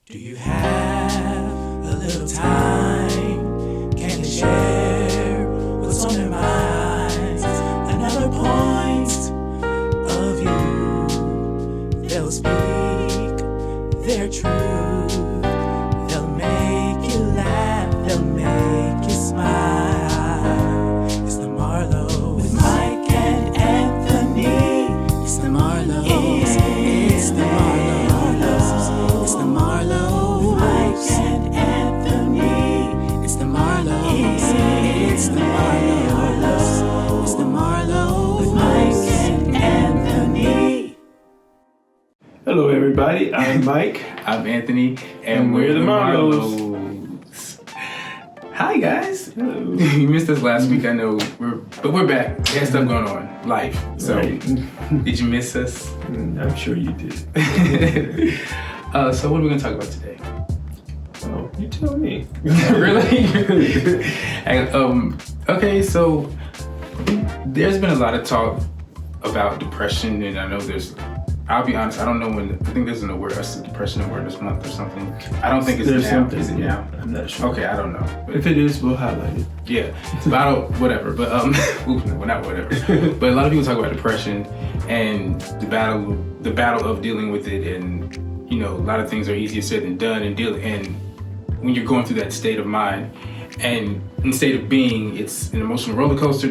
Do you have a little time? Can they share what's on their minds? Another point of view. They'll speak their truth. They'll make you laugh. They'll make you smile. It's the Marlows with Mike and Anthony. It's the Marlows. It's the Marlows. It's the Marlows with Mike and Anthony. It's the Marlows. It's the Marlows. It's the Marlows with Mike and Anthony. Hello, everybody. I'm Mike. I'm Anthony, and we're the Marlows. Hi, guys. Hello. You missed us last week, I know, but we're back. We had stuff going on, life. So, Right. Did you miss us? I'm sure you did. So what are we going to talk about today? Oh, you tell me. Really? Okay, so there's been a lot of talk about depression, and I know I'll be honest, I don't know I think there's an Depression Awareness Month or something. I don't think it's There's now. something. Is it now? I'm not sure. Okay, I don't know. But If it is, we'll highlight it. yeah, but I don't, whatever. But well, not whatever. But a lot of people talk about depression and the battle of dealing with it, and you know, a lot of things are easier said than done. And when you're going through that state of mind and in state of being, it's an emotional roller coaster.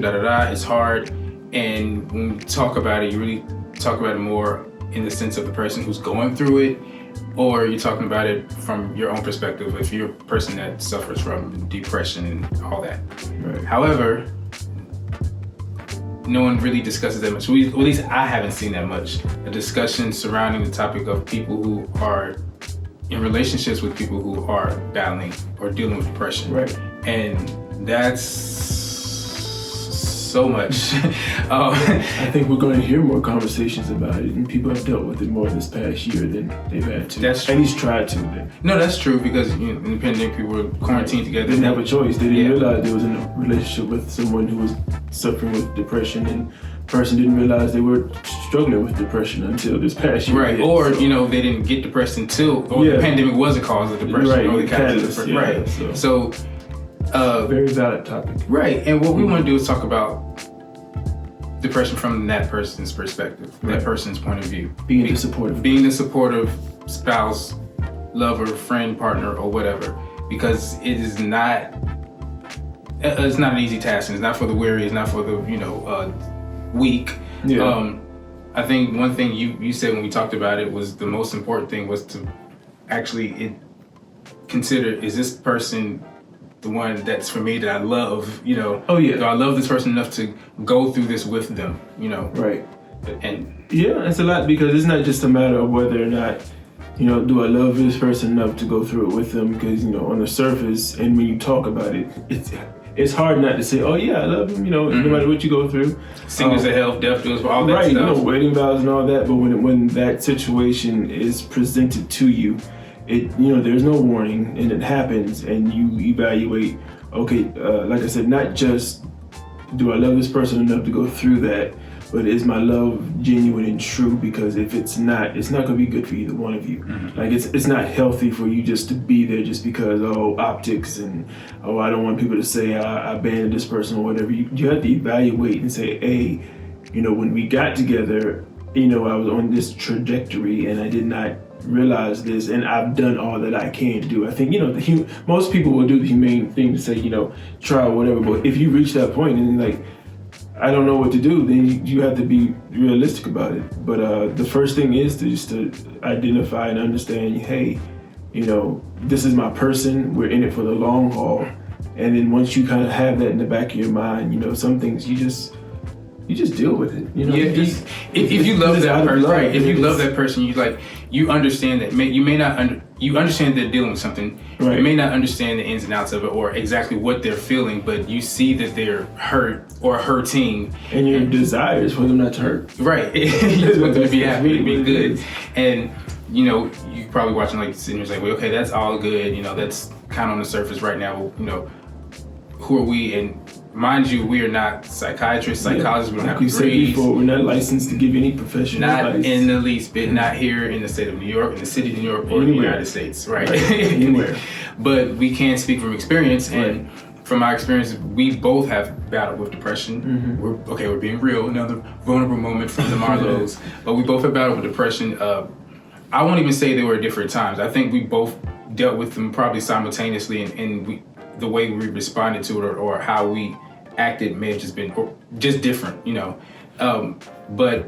It's hard. And when you talk about it, you really talk about it more in the sense of the person who's going through it, or you're talking about it from your own perspective if you're a person that suffers from depression and all that. Right. However, no one really discusses that much. At least I haven't seen that much. A discussion surrounding the topic of people who are in relationships with people who are battling or dealing with depression. Right. And that's so much. I think we're going to hear more conversations about it, and people have dealt with it more this past year than they've had to. That's true. At least tried to. Then. No, that's true, because you know, in the pandemic, people were quarantined together. They didn't have a choice. They didn't Yeah. realize they was in a relationship with someone who was suffering with depression, and the person didn't realize they were struggling with depression until this past year. Right, hit. or you know, they didn't get depressed until, or Yeah. the pandemic was a cause of depression, Right, or the catalyst, of yeah, right. so. So, Very valid topic. right, and what we want to do is talk about depression from that person's perspective, Right. that person's point of view. Being the supportive. Being the supportive spouse, lover, friend, partner, or whatever, because it's not an easy task, and it's not for the weary, it's not for the weak. Yeah. I think one thing you said when we talked about it was the most important thing was to actually consider, is this person the one that's for me, that I love, you know? Oh, yeah. Do I love this person enough to go through this with them, you know? Right. And Yeah, it's a lot, because it's not just a matter of whether or not, do I love this person enough to go through it with them? Because, on the surface, and when you talk about it, it's hard not to say, oh yeah, I love him, no matter what you go through. singers of health, death does, all that Right, stuff. wedding vows and all that, but when that situation is presented to you, there's no warning, and it happens, and you evaluate, okay, like I said, not just do I love this person enough to go through that, but is my love genuine and true? Because if it's not going to be good for either one of you. Mm-hmm. Like it's not healthy for you just to be there just because, optics, and I don't want people to say I abandoned this person or whatever. You have to evaluate and say, hey, when we got together, I was on this trajectory and I did not realize this, and I've done all that I can do. I think, most people will do the humane thing to say, try or whatever, but if you reach that point and like, I don't know what to do, then you have to be realistic about it. But the first thing is to identify and understand, hey, this is my person, we're in it for the long haul. And then once you kind of have that in the back of your mind, some things you just deal with it. If you love that person, right? If you love that person, you understand that you understand they're dealing with something. Right. You may not understand the ins and outs of it or exactly what they're feeling, but you see that they're hurt or hurting, and your desire is for them not to hurt. right? You just want them to be happy, to be good, and you probably watching sitting here like, well, okay, that's all good. That's kind of on the surface right now. Who are we? And mind you, we are not psychiatrists, psychologists. We don't Like have you said degrees. before, we're not licensed to give any professional Not advice. in the least bit. Not here in the state of New York, in the city of New York, or the Anywhere. United States, right? Anywhere. But we can speak from experience, and from our experience, we both have battled with depression. We're being real. Another vulnerable moment from the Marlows, but we both have battled with depression. I won't even say they were at different times. I think we both dealt with them probably simultaneously, and the way we responded to it or how we acted may have just been just different, you know. But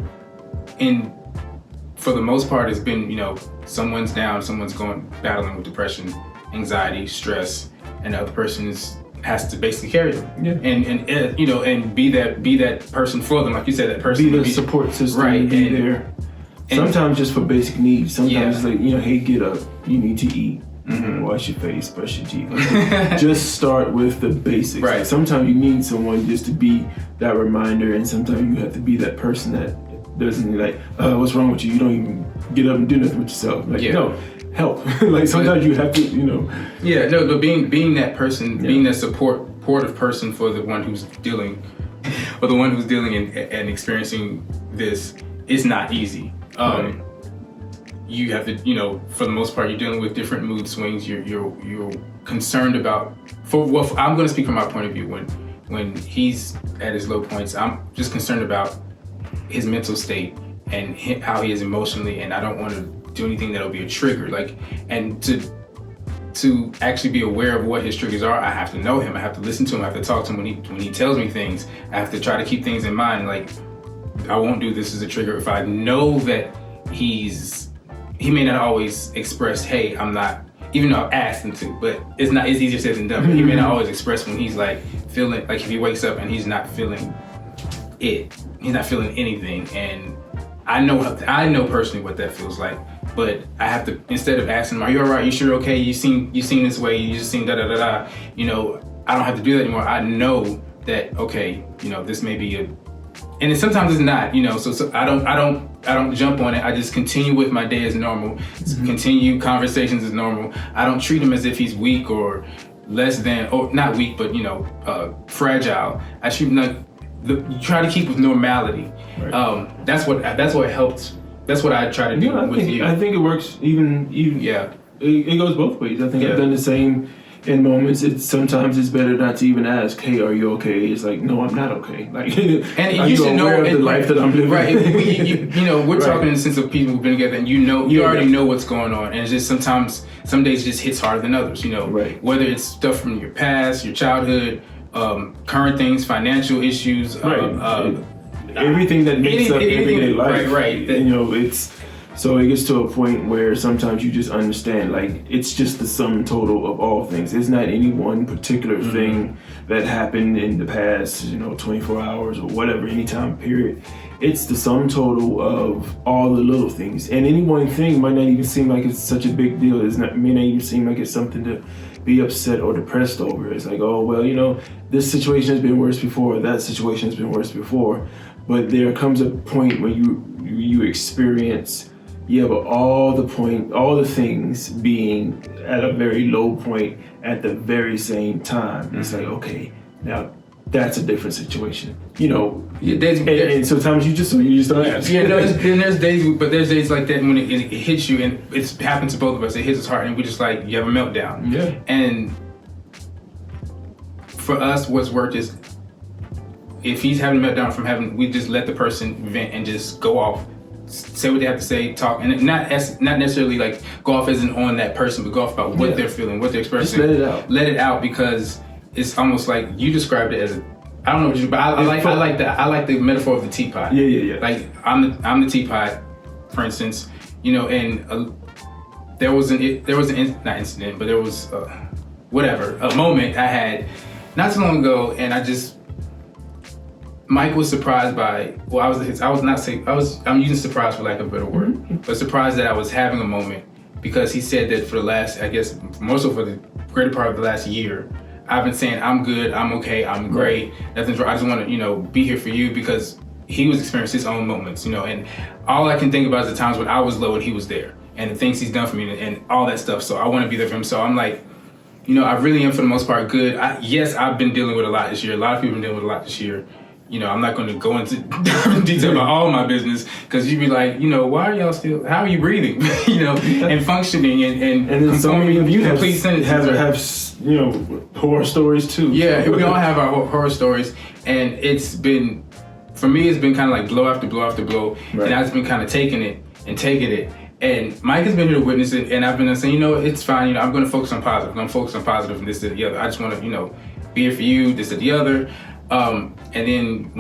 for the most part, it's been, you know, someone's down, someone's battling with depression, anxiety, stress, and the other person has to basically carry them, and you know, and be that person for them, like you said, that person Be the support system, right? Be there. Sometimes just for basic needs. Sometimes it's like, you know, hey, get up, you need to eat. Wash your face, brush your teeth. Like, just start with the basics. Right. Like, sometimes you need someone just to be that reminder, and sometimes you have to be that person that doesn't like, what's wrong with you? You don't even get up and do nothing with yourself. Like, no, help. Like sometimes you have to, you know. Yeah, no, but being that person, being that supportive person for the one who's dealing, or the one who's dealing and experiencing this, is not easy. You have to, you know, for the most part, you're dealing with different mood swings. You're concerned about. I'm going to speak from my point of view. When he's at his low points, I'm just concerned about his mental state and how he is emotionally, and I don't want to do anything that'll be a trigger. Like, and to actually be aware of what his triggers are, I have to know him. I have to listen to him. I have to talk to him when he tells me things. I have to try to keep things in mind. Like, I won't do this as a trigger if I know that he may not always express, hey, I'm not, even though I've asked him to, but it's easier said than done. But he may not always express when he's like feeling, like if he wakes up and he's not feeling he's not feeling anything. And I know personally what that feels like, but I have to, instead of asking him, are you all right? You sure okay? You seem this way. You just seem da-da-da-da. You know, I don't have to do that anymore. I know that, okay, you know, this may be and then sometimes it's not, you know, so I don't jump on it. I just continue with my day as normal, continue conversations as normal. I don't treat him as if he's weak or less than, or not weak, but, you know, fragile. I treat him like, you try to keep with normality. Right. That's what helped. That's what I try to do with you. I think it works even it goes both ways. I think I've done the same in moments. Sometimes it's better not to even ask, hey, are you okay? It's like, no, I'm not okay. Like, and you should know the life that I'm living. Right. you know, we're talking in the sense of people who've been together, and you already know what's going on. And it's just sometimes, some days it just hits harder than others, you know. Right. Whether it's stuff from your past, your childhood, current things, financial issues, everything that makes up everyday life. Right. You know, so it gets to a point where sometimes you just understand, like, it's just the sum total of all things. It's not any one particular thing that happened in the past, you know, 24 hours or whatever, any time period. It's the sum total of all the little things. And any one thing might not even seem like it's such a big deal. It may not even seem like it's something to be upset or depressed over. It's like, oh, well, you know, this situation has been worse before, that situation has been worse before. But there comes a point where you experience, but all the things being at a very low point at the very same time. It's like, okay, now that's a different situation, you know. And sometimes you just don't ask. There's days like that when it hits you, and it's happened to both of us. It hits us hard, and we just like, you have a meltdown. Yeah. And for us, what's worked is, if he's having a meltdown we just let the person vent and just go off. Say what they have to say, talk, and not necessarily like go off as in on that person, but go off about what they're feeling, what they're expressing. Just let it out. Let it out, because it's almost like you described it as I don't know what you, but I like the metaphor of the teapot. Yeah. Like I'm the teapot, for instance, you know, and there was a moment I had not so long ago, and Mike was surprised by, I'm using surprised for lack of a better word, but surprised that I was having a moment, because he said that for the last, I guess, more so for the greater part of the last year, I've been saying, I'm good, I'm okay, I'm great, nothing's wrong, I just want to, you know, be here for you, because he was experiencing his own moments, you know, and all I can think about is the times when I was low and he was there, and the things he's done for me and all that stuff, so I want to be there for him. So I'm like, you know, I really am for the most part good. Yes, I've been dealing with a lot this year. A lot of people have been dealing with a lot this year. You know, I'm not going to go into detail about all my business because you'd be like, you know, why are y'all still? How are you breathing? You know, and functioning and then so many of you have you know, horror stories too. Yeah, we all have our horror stories, and it's been, for me, it's been kind of like blow after blow after blow, right. And I've been kind of taking it. And Mike has been here to witness it, and I've been saying, you know, it's fine. You know, I'm going to focus on positive. I'm going to focus on positive and this, that, the other. I just want to, you know, be here for you, this, that, the other. And then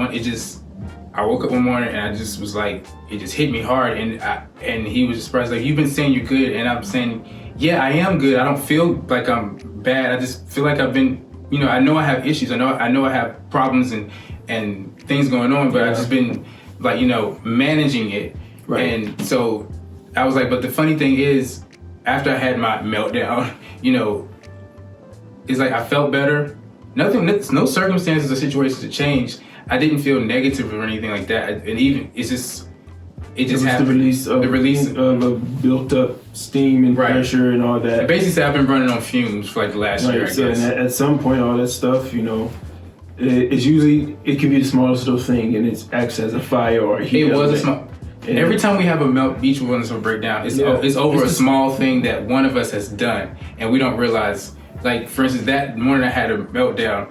I woke up one morning and I just was like, it just hit me hard. And he was surprised, like, you've been saying you're good. And I'm saying, yeah, I am good. I don't feel like I'm bad. I just feel like I've been, you know, I know I have issues. I know I have problems and things going on, but I've just been like, you know, managing it. Right. And so I was like, but the funny thing is, after I had my meltdown, you know, it's like I felt better. No circumstances or situations to change. I didn't feel negative or anything like that. And even it just happened. The release of built up steam and pressure and all that. Basically, I've been running on fumes for like the last year. I guess. And at some point, all that stuff, you know, it's usually it can be the smallest little thing, and it acts as a fire or a heat. It was a small. And every time we have each one of us will break down. It's over a small thing that one of us has done, and we don't realize. Like, for instance, that morning I had a meltdown.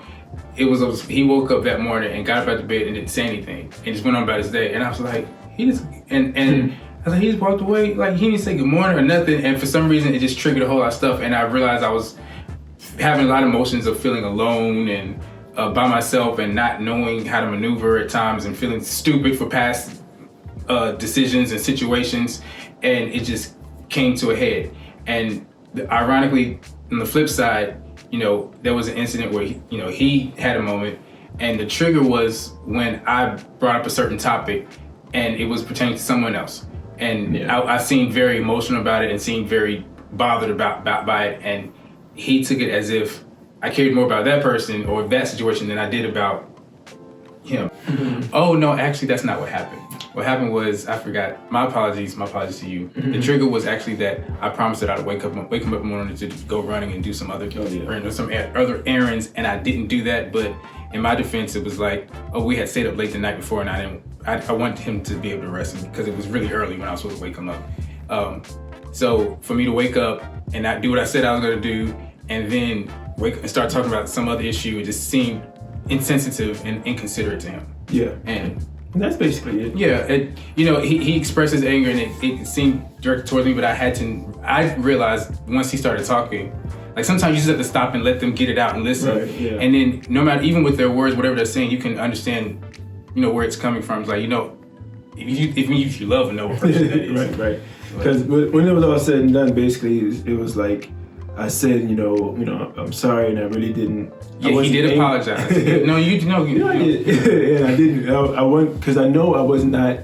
He woke up that morning and got up out of bed and didn't say anything and just went on about his day. And I was like, I was like, he just walked away. Like, he didn't say good morning or nothing. And for some reason, it just triggered a whole lot of stuff. And I realized I was having a lot of emotions of feeling alone and by myself and not knowing how to maneuver at times and feeling stupid for past decisions and situations. And it just came to a head. And ironically, on the flip side, you know, there was an incident where he had a moment, and the trigger was when I brought up a certain topic, and it was pertaining to someone else, and I seemed very emotional about it and seemed very bothered by it, and he took it as if I cared more about that person or that situation than I did about him. Mm-hmm. Oh no, actually, that's not what happened. What happened was, I forgot. My apologies to you. Mm-hmm. The trigger was actually that I promised that I'd wake him up in the morning to go running and do some other other errands, and I didn't do that. But in my defense, it was like, we had stayed up late the night before, and I wanted him to be able to rest because it was really early when I was supposed to wake him up. So for me to wake up and not do what I said I was going to do, and then wake and start talking about some other issue, it just seemed insensitive and inconsiderate to him. Yeah. And that's basically it. Yeah, you know, he expressed his anger and it seemed directed towards me, but I realized once he started talking, like sometimes you just have to stop and let them get it out and listen. Right, yeah. And then no matter, even with their words, whatever they're saying, you can understand, you know, where it's coming from. It's like, you know, if you love and know what person that is. Right. Because when it was all said and done, basically it was like, I said, you know, I'm sorry, and I really didn't. Yeah, he did apologize. No, you know. I did. And I didn't. I wasn't, because I know I was not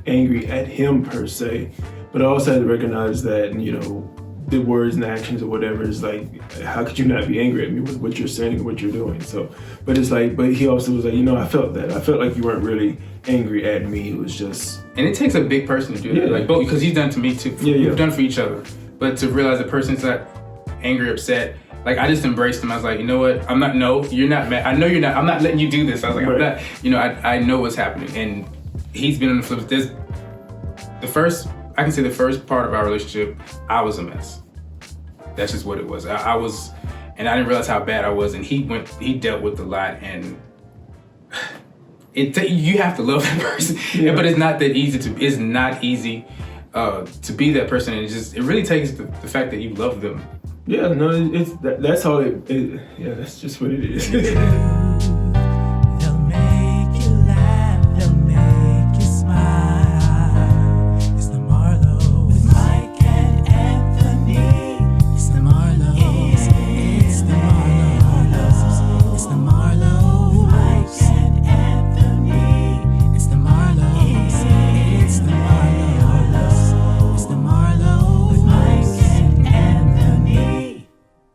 angry at him per se, but I also had to recognize that, you know, the words and actions or whatever is like, how could you not be angry at me with what you're saying and what you're doing? So, but it's like, but he also was like, you know, I felt that. I felt like you weren't really angry at me. It was just. And it takes a big person to do that, like both, because he's done to me too. Yeah. We've done for each other, but to realize the person's not angry, upset. Like, I just embraced him. I was like, you know what? You're not mad. I know you're not. I'm not letting you do this. I was like, right. I'm not, you know, I know what's happening. And he's been on the flip. I can say the first part of our relationship, I was a mess. That's just what it was. I was, and I didn't realize how bad I was. And he dealt with a lot, and you have to love that person. Yeah. But it's not that easy it's not easy to be that person. And it really takes the fact that you love them. Yeah, no, that's how yeah, that's just what it is.